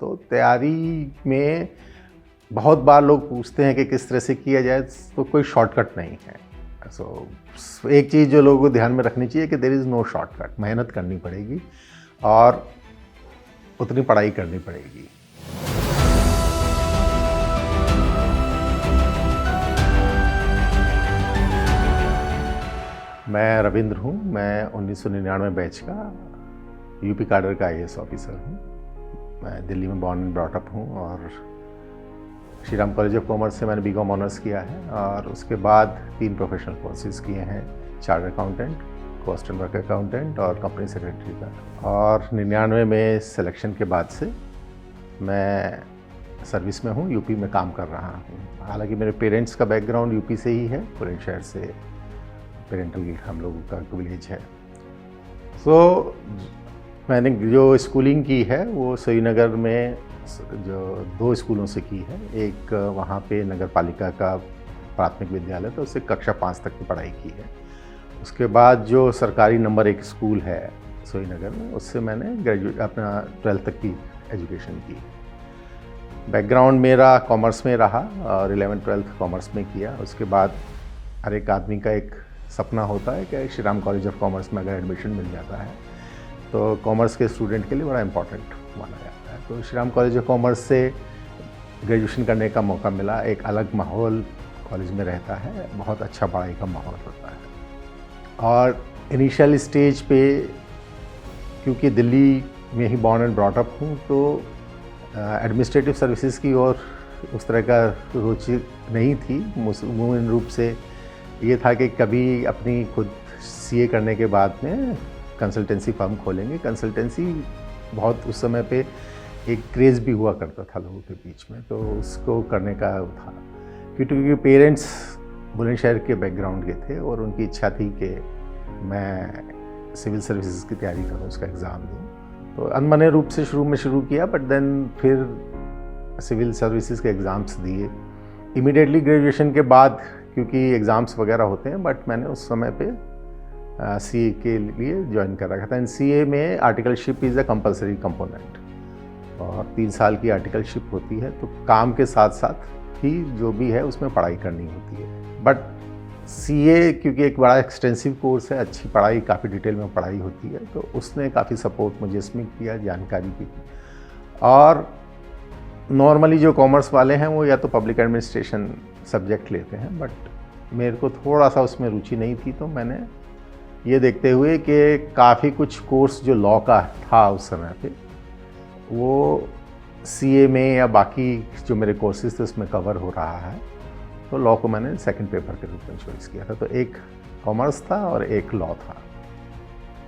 तो तैयारी में बहुत बार लोग पूछते हैं कि किस तरह से किया जाए, तो कोई शॉर्टकट नहीं है। एक चीज़ जो लोगों को ध्यान में रखनी चाहिए कि देयर इज़ नो शॉर्टकट। मेहनत करनी पड़ेगी और उतनी पढ़ाई करनी पड़ेगी। मैं रविंद्र हूँ। मैं 1999 बैच का यूपी कैडर का आईएएस ऑफिसर हूँ। मैं दिल्ली में बॉर्न एंड ब्रॉट अप हूँ और Shri Ram college of commerce से मैंने बीकॉम ऑनर्स किया है और उसके बाद 3 प्रोफेशनल कोर्सेज किए हैं, chartered accountant, cost and work accountant और कंपनी सेक्रेटरी का। और 99 में सिलेक्शन के बाद से मैं सर्विस में हूँ, यूपी में काम कर रहा हूँ। हालांकि मेरे पेरेंट्स का बैकग्राउंड यूपी से ही है, बुलंदशहर से पेरेंटल हम लोगों का विलेज है। मैंने जो स्कूलिंग की है वो श्रीनगर में जो 2 स्कूलों से की है। एक वहाँ पे नगर पालिका का प्राथमिक विद्यालय था, उससे कक्षा 5 तक की पढ़ाई की है। उसके बाद जो सरकारी नंबर 1 स्कूल है श्रीनगर में, उससे मैंने अपना 12th तक की एजुकेशन की। बैकग्राउंड मेरा कॉमर्स में रहा और 11th 12th कॉमर्स में किया। उसके बाद हर एक आदमी का एक सपना होता है कि Shri Ram college of commerce में अगर एडमिशन मिल जाता है तो कॉमर्स के स्टूडेंट के लिए बड़ा इम्पॉर्टेंट माना जाता है। तो Shri Ram college of commerce से ग्रेजुएशन करने का मौका मिला। एक अलग माहौल कॉलेज में रहता है, बहुत अच्छा पढ़ाई का माहौल होता है। और इनिशियल स्टेज पे क्योंकि दिल्ली में ही बॉर्न एंड ब्रॉट अप हूँ, तो एडमिनिस्ट्रेटिव सर्विसेज की ओर उस तरह का रुचि नहीं थी। मूल रूप से ये था कि कभी अपनी खुद सीए करने के बाद में कंसल्टेंसी फर्म खोलेंगे। कंसल्टेंसी बहुत उस समय पे एक क्रेज़ भी हुआ करता था लोगों के बीच में, तो उसको करने का था। क्योंकि पेरेंट्स बुलंदशहर के बैकग्राउंड के थे और उनकी इच्छा थी कि मैं सिविल सर्विसेज की तैयारी करूं, उसका एग्ज़ाम दूं। तो अनमने रूप से शुरू किया, बट देन फिर सिविल सर्विसेज के एग्ज़ाम्स दिए। इमीडिएटली ग्रेजुएशन के बाद क्योंकि एग्ज़ाम्स वगैरह होते हैं, बट मैंने उस समय पे सीए के लिए ज्वाइन कर रखा था। एंड सीए में articleship is a compulsory component और 3 साल की आर्टिकलशिप होती है। तो काम के साथ साथ ही जो भी है उसमें पढ़ाई करनी होती है। बट सीए क्योंकि एक बड़ा एक्सटेंसिव कोर्स है, अच्छी पढ़ाई, काफ़ी डिटेल में पढ़ाई होती है, तो उसने काफ़ी सपोर्ट मुझे इसमें किया, जानकारी भी की। और नॉर्मली जो कॉमर्स वाले हैं वो या तो पब्लिक एडमिनिस्ट्रेशन सब्जेक्ट लेते हैं, बट मेरे को थोड़ा सा उसमें रुचि नहीं थी। तो मैंने ये देखते हुए कि काफ़ी कुछ कोर्स जो लॉ का था उस समय पे, वो सीए में या बाकी जो मेरे कोर्सेज थे उसमें कवर हो रहा है, तो लॉ को मैंने सेकंड पेपर के रूप में चॉइस किया था। तो एक कॉमर्स था और एक लॉ था।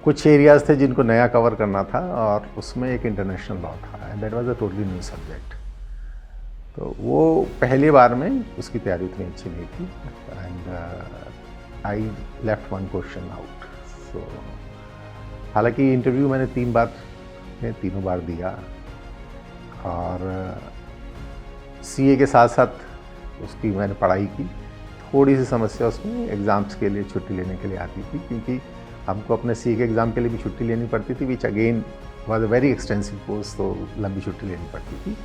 कुछ एरियाज़ थे जिनको नया कवर करना था और उसमें एक इंटरनेशनल लॉ था, and that was a totally new subject. तो वो पहली बार में उसकी तैयारी उतनी अच्छी नहीं थी and I left 1 question out. So हालांकि इंटरव्यू मैंने 3 बार में तीनों बार दिया और सीए के साथ साथ उसकी मैंने पढ़ाई की। थोड़ी सी समस्या उसमें एग्ज़ाम्स के लिए छुट्टी लेने के लिए आती थी, क्योंकि हमको अपने सीए के एग्ज़ाम के लिए भी छुट्टी लेनी पड़ती थी, which again was a very extensive course, तो लंबी छुट्टी लेनी पड़ती थी।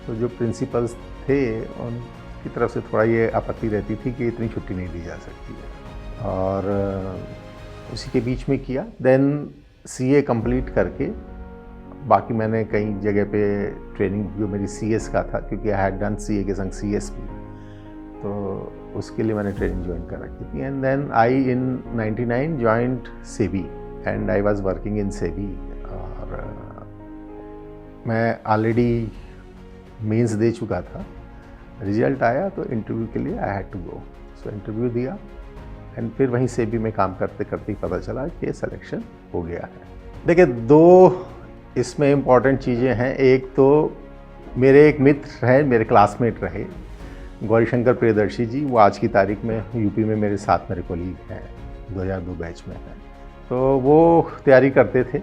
तो जो प्रिंसिपल्स थे उनकी तरफ से थोड़ा ये आपत्ति रहती थी कि इतनी छुट्टी नहीं दी जा सकती है, और उसी के बीच में किया। देन सीए कंप्लीट करके बाकी मैंने कई जगह पे ट्रेनिंग, जो मेरी सीएस का था, क्योंकि आई हैड डन सीए के संग सीएस भी, तो उसके लिए मैंने ट्रेनिंग ज्वाइन कर रखी थी। And then I in 99 joined SEBI and I was working in SEBI. और मैं ऑलरेडी मेंस दे चुका था। रिजल्ट आया तो इंटरव्यू के लिए I had to go. So interview दिया एंड फिर वहीं सेबी में काम करते करते ही पता चला कि सिलेक्शन हो गया है। देखिए, 2 इसमें इम्पॉर्टेंट चीज़ें हैं। एक तो मेरे एक मित्र हैं, मेरे क्लासमेट रहे, गौरीशंकर प्रियदर्शी जी। वो आज की तारीख में यूपी में मेरे साथ मेरे कोलीग हैं, 2002 बैच में हैं। तो वो तैयारी करते थे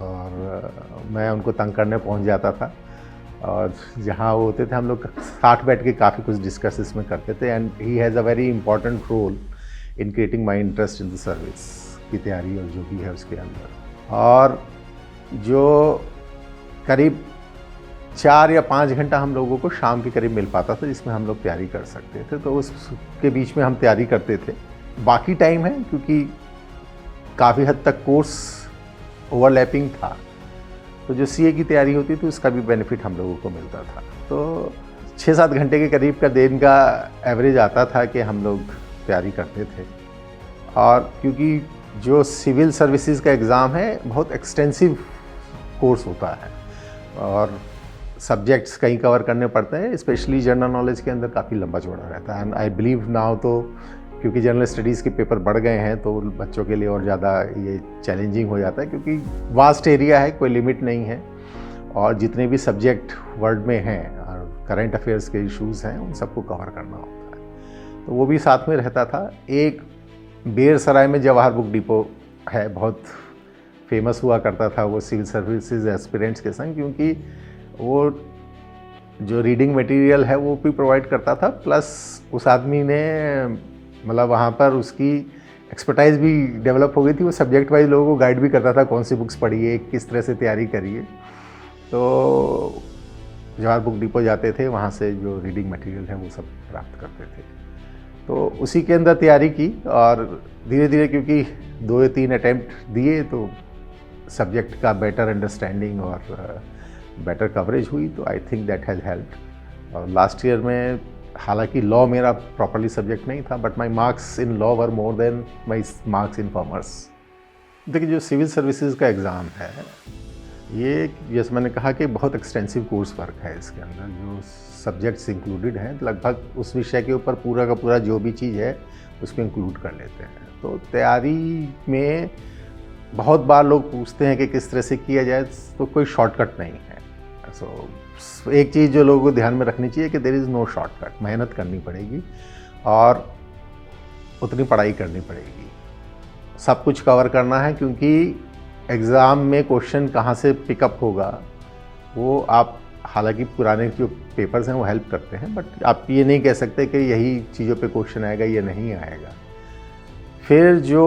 और मैं उनको तंग करने पहुंच जाता था, और जहाँ वो होते थे हम लोग साथ बैठ के काफ़ी कुछ डिस्कस इसमें करते थे। And he has a very important role in creating my interest in the service की तैयारी और जो भी है उसके अंदर। और जो करीब 4 या 5 घंटा हम लोगों को शाम के करीब मिल पाता था, जिसमें हम लोग तैयारी कर सकते थे। तो उसके बीच में हम तैयारी करते थे। बाकी टाइम है, क्योंकि काफ़ी हद तक कोर्स ओवरलैपिंग था, तो जो सीए की तैयारी होती थी उसका भी बेनिफिट हम लोगों को मिलता था। तो 6-7 घंटे के करीब का दिन का एवरेज आता था कि हम लोग तैयारी करते थे। और क्योंकि जो सिविल सर्विसेज का एग्ज़ाम है बहुत एक्सटेंसिव कोर्स होता है और सब्जेक्ट्स कई कवर करने पड़ते हैं, स्पेशली जनरल नॉलेज के अंदर काफ़ी लंबा चौड़ा रहता है। एंड आई बिलीव नाउ तो क्योंकि जनरल स्टडीज़ के पेपर बढ़ गए हैं तो बच्चों के लिए और ज़्यादा ये चैलेंजिंग हो जाता है, क्योंकि वास्ट एरिया है, कोई लिमिट नहीं है और जितने भी सब्जेक्ट वर्ल्ड में हैं और करंट अफेयर्स के इश्यूज़ हैं उन सबको कवर करना होता है। तो वो भी साथ में रहता था। एक बेर सराय में जवाहर बुक डिपो है, बहुत फेमस हुआ करता था वो सिविल सर्विसेज एस्पिरेंट्स के संग, क्योंकि वो जो रीडिंग मटेरियल है वो भी प्रोवाइड करता था, प्लस उस आदमी ने मतलब वहाँ पर उसकी एक्सपर्टाइज भी डेवलप हो गई थी। वो सब्जेक्ट वाइज लोगों को गाइड भी करता था, कौन सी बुक्स पढ़िए, किस तरह से तैयारी करिए। तो जवाहर बुक डिपो जाते थे, वहाँ से जो रीडिंग मटेरियल है वो सब प्राप्त करते थे। तो उसी के अंदर तैयारी की और धीरे धीरे क्योंकि 2 या 3 अटैम्प्ट दिए तो सब्जेक्ट का बेटर अंडरस्टैंडिंग और बेटर कवरेज हुई। तो I think that has helped. और लास्ट ईयर में हालांकि लॉ मेरा प्रॉपरली सब्जेक्ट नहीं था, but my marks in law were more than my marks in commerce. देखिए, जो सिविल सर्विसेज का एग्ज़ाम है ये, जैसे मैंने कहा कि बहुत एक्सटेंसिव कोर्स वर्क है। इसके अंदर जो सब्जेक्ट्स इंक्लूडेड हैं लगभग उस विषय के ऊपर पूरा का पूरा जो भी चीज़ है उसको इंक्लूड कर लेते हैं। तो तैयारी में बहुत बार लोग पूछते हैं कि किस तरह से किया जाए, तो कोई शॉर्टकट नहीं है। सो एक चीज़ जो लोगों को ध्यान में रखनी चाहिए कि देयर इज़ नो शॉर्टकट। मेहनत करनी पड़ेगी और उतनी पढ़ाई करनी पड़ेगी, सब कुछ कवर करना है, क्योंकि एग्ज़ाम में क्वेश्चन कहाँ से पिकअप होगा वो आप, हालांकि पुराने जो पेपर्स हैं वो हेल्प करते हैं, बट आप ये नहीं कह सकते कि यही चीज़ों पे क्वेश्चन आएगा, ये नहीं आएगा। फिर जो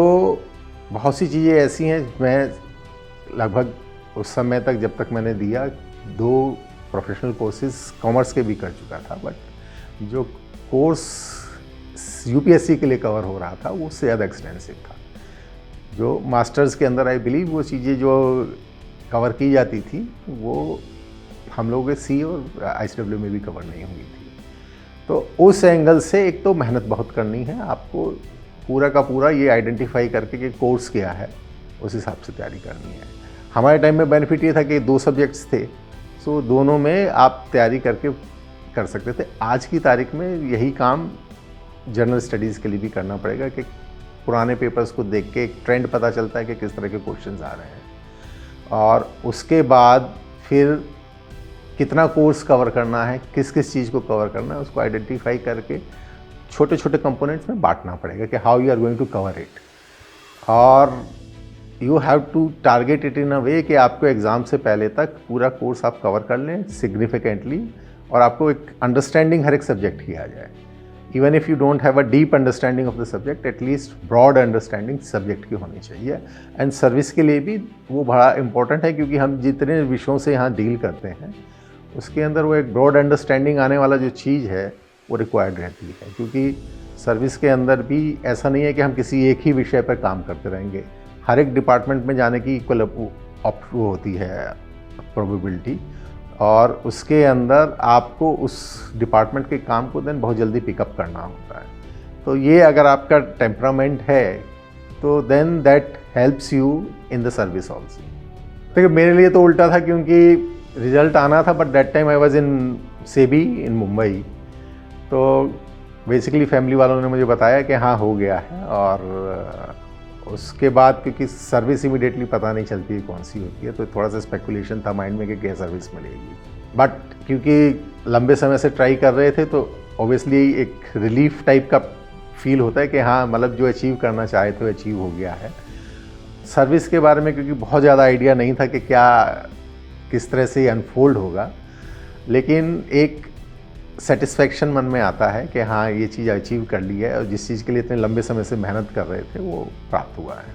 बहुत सी चीज़ें ऐसी हैं, मैं लगभग उस समय तक जब तक मैंने दिया 2 प्रोफेशनल कोर्सेज कॉमर्स के भी कर चुका था, बट जो कोर्स यूपीएससी के लिए कवर हो रहा था वो उससे ज़्यादा एक्सटेंसिव था। जो मास्टर्स के अंदर आई बिलीव वो चीज़ें जो कवर की जाती थी वो हम लोगों के सी और आईसीडब्ल्यू में भी कवर नहीं हुई थी। तो उस एंगल से एक तो मेहनत बहुत करनी है, आपको पूरा का पूरा ये आइडेंटिफाई करके कि कोर्स क्या है उस हिसाब से तैयारी करनी है। हमारे टाइम में बेनिफिट ये था कि 2 सब्जेक्ट्स थे, सो दोनों में आप तैयारी करके कर सकते थे। आज की तारीख में यही काम जनरल स्टडीज़ के लिए भी करना पड़ेगा कि पुराने पेपर्स को देख के एक ट्रेंड पता चलता है कि किस तरह के क्वेश्चंस आ रहे हैं और उसके बाद फिर कितना कोर्स कवर करना है, किस किस चीज़ को कवर करना है, उसको आइडेंटिफाई करके छोटे छोटे कंपोनेंट्स में बांटना पड़ेगा कि how you are going to cover it. और you have to target it in a way कि आपको एग्ज़ाम से पहले तक पूरा कोर्स आप कवर कर लें सिग्निफिकेंटली और आपको एक अंडरस्टैंडिंग हर एक सब्जेक्ट की आ जाए। Even if you don't have a deep understanding of the subject, at least broad understanding subject की होनी चाहिए। एंड सर्विस के लिए भी वो बड़ा इंपॉर्टेंट है, क्योंकि हम जितने विषयों से यहाँ डील करते हैं उसके अंदर वो एक ब्रॉड अंडरस्टैंडिंग आने वाला जो चीज़ है वो रिक्वायर्ड रहती है। क्योंकि सर्विस के अंदर भी ऐसा नहीं है कि हम किसी एक ही विषय पर काम करते रहेंगे, हर एक डिपार्टमेंट में जाने की इक्वल वो होती है प्रोबेबिलिटी, और उसके अंदर आपको उस डिपार्टमेंट के काम को देन बहुत जल्दी पिकअप करना होता है। तो ये अगर आपका टेम्परामेंट है तो then that helps you in the service also. देखिए, मेरे लिए तो उल्टा था, क्योंकि रिज़ल्ट आना था, but that time I was in SEBI in Mumbai. तो बेसिकली फैमिली वालों ने मुझे बताया कि हाँ हो गया है, और उसके बाद क्योंकि सर्विस इमीडिएटली पता नहीं चलती कौन सी होती है, तो थोड़ा सा स्पेकुलेशन था माइंड में कि क्या सर्विस मिलेगी। बट क्योंकि लंबे समय से ट्राई कर रहे थे तो ऑब्वियसली एक रिलीफ टाइप का फील होता है कि हाँ, मतलब जो अचीव करना चाहे तो अचीव हो गया है। सर्विस के बारे में क्योंकि बहुत ज़्यादा आइडिया नहीं था कि क्या किस तरह से अनफोल्ड होगा, लेकिन एक सेटिस्फेक्शन मन में आता है कि हाँ, ये चीज़ अचीव कर ली है और जिस चीज़ के लिए इतने लंबे समय से मेहनत कर रहे थे वो प्राप्त हुआ है।